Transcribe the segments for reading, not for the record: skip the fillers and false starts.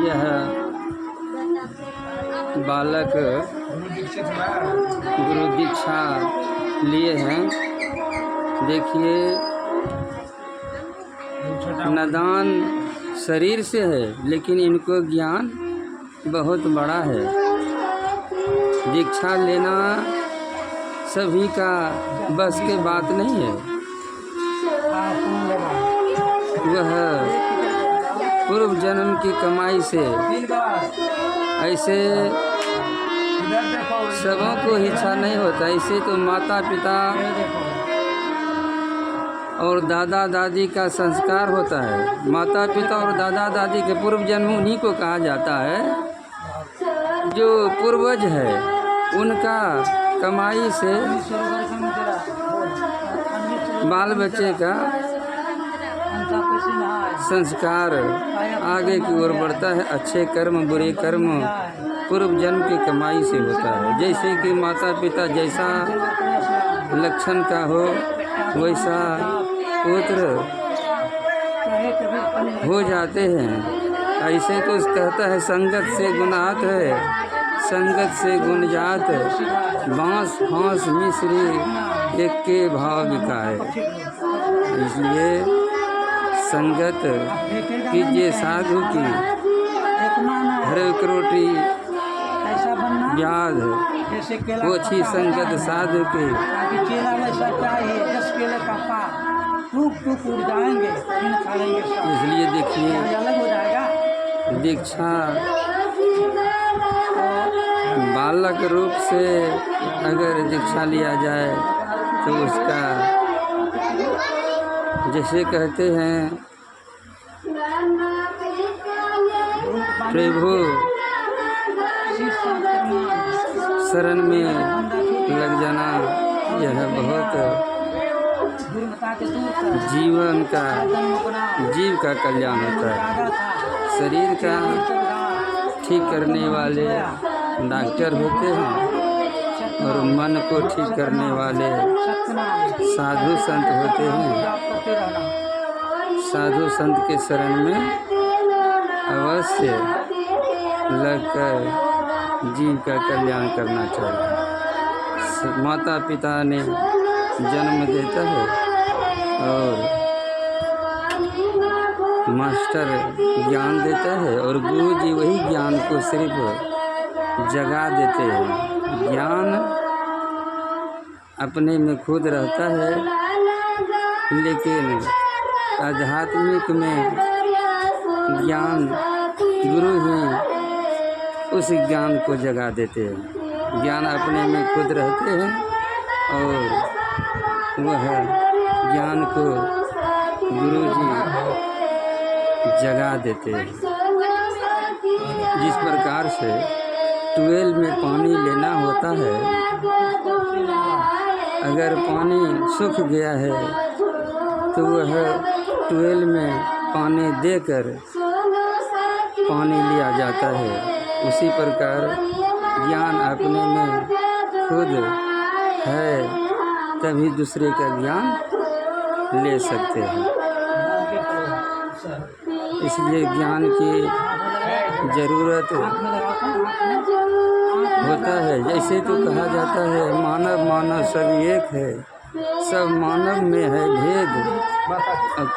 यह बालक गुरु दीक्षा लिए हैं। देखिए, नादान शरीर से है, लेकिन इनको ज्ञान बहुत बड़ा है। दीक्षा लेना सभी का बस के बात नहीं है। वह पूर्व जन्म की कमाई से ऐसे सबों को इच्छा नहीं होता। ऐसे तो माता पिता और दादा दादी का संस्कार होता है। माता पिता और दादा दादी के पूर्व जन्म उन्हीं को कहा जाता है। जो पूर्वज है उनका कमाई से बाल बच्चे का संस्कार आगे की ओर बढ़ता है। अच्छे कर्म बुरे कर्म पूर्व जन्म की कमाई से होता है। जैसे कि माता पिता जैसा लक्षण का हो वैसा पुत्र हो जाते हैं। ऐसे तो कहता है संगत से गुणात है, संगत से गुण जात, बांस फांस मिश्री एक के भाव बिकाए। इसलिए संगत कीजिए साधु की, हर एक रोटी याद वो अच्छी संगत साधु की। इसलिए देखिए, दीक्षा बालक रूप से अगर दीक्षा लिया जाए तो उसका जैसे कहते हैं प्रभु शरण में लग जाना, यह बहुत जीव का कल्याण होता है। शरीर का ठीक करने वाले डॉक्टर होते हैं और मन को ठीक करने वाले साधु संत होते हैं। साधु संत के शरण में अवश्य लगकर जीव का कल्याण करना चाहिए। माता पिता ने जन्म देता है और मास्टर ज्ञान देता है और गुरु जी वही ज्ञान को सिर्फ जगा देते हैं। ज्ञान अपने में खुद रहता है, लेकिन आध्यात्मिक में ज्ञान गुरु ही उस ज्ञान को जगा देते हैं। ज्ञान अपने में खुद रहते हैं और वह ज्ञान को गुरु जी जगा देते हैं। जिस प्रकार से ट्यूबवेल में पानी लेना होता है, अगर पानी सूख गया है तो वह ट्यूबवेल में पानी देकर पानी लिया जाता है। उसी प्रकार ज्ञान अपने में खुद है तभी दूसरे का ज्ञान ले सकते हैं। इसलिए ज्ञान की ज़रूरत होता है। जैसे तो कहा जाता है मानव मानव सब एक है, सब मानव में है भेद।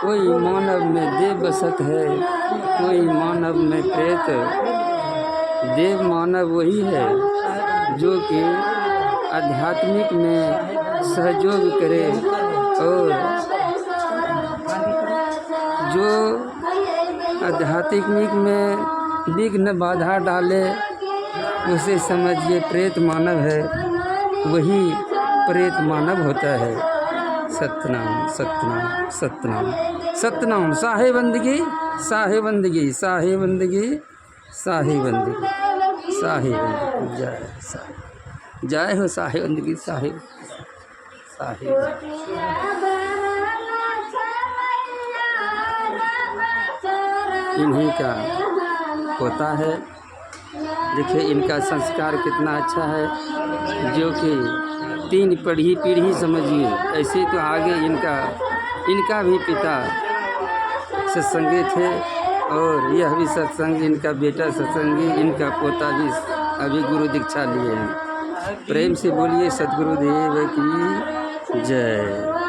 कोई मानव में देव बसत है, कोई मानव में प्रेत। देव मानव वही है जो कि आध्यात्मिक में सहयोग करे और जो आध्यात्मिक में विघ्न बाधा डाले उसे समझिए प्रेत मानव है, वही प्रेत मानव होता है। सतनाम सतनाम सतनाम सतनाम। साहे बंदगी साहे बंदगी साहे बंदगी साहे बंदगी साहे बंदगी। जय हो साहे बंदगी साहे साहे। इन्हीं का होता है। देखिए इनका संस्कार कितना अच्छा है, जो कि 3 पीढ़ी समझिए। ऐसे तो आगे इनका भी पिता सत्संगी थे और यह भी सत्संग, इनका बेटा सत्संगी, इनका पोता भी अभी गुरु दीक्षा लिए हैं। प्रेम से बोलिए सद्गुरुदेव की जय।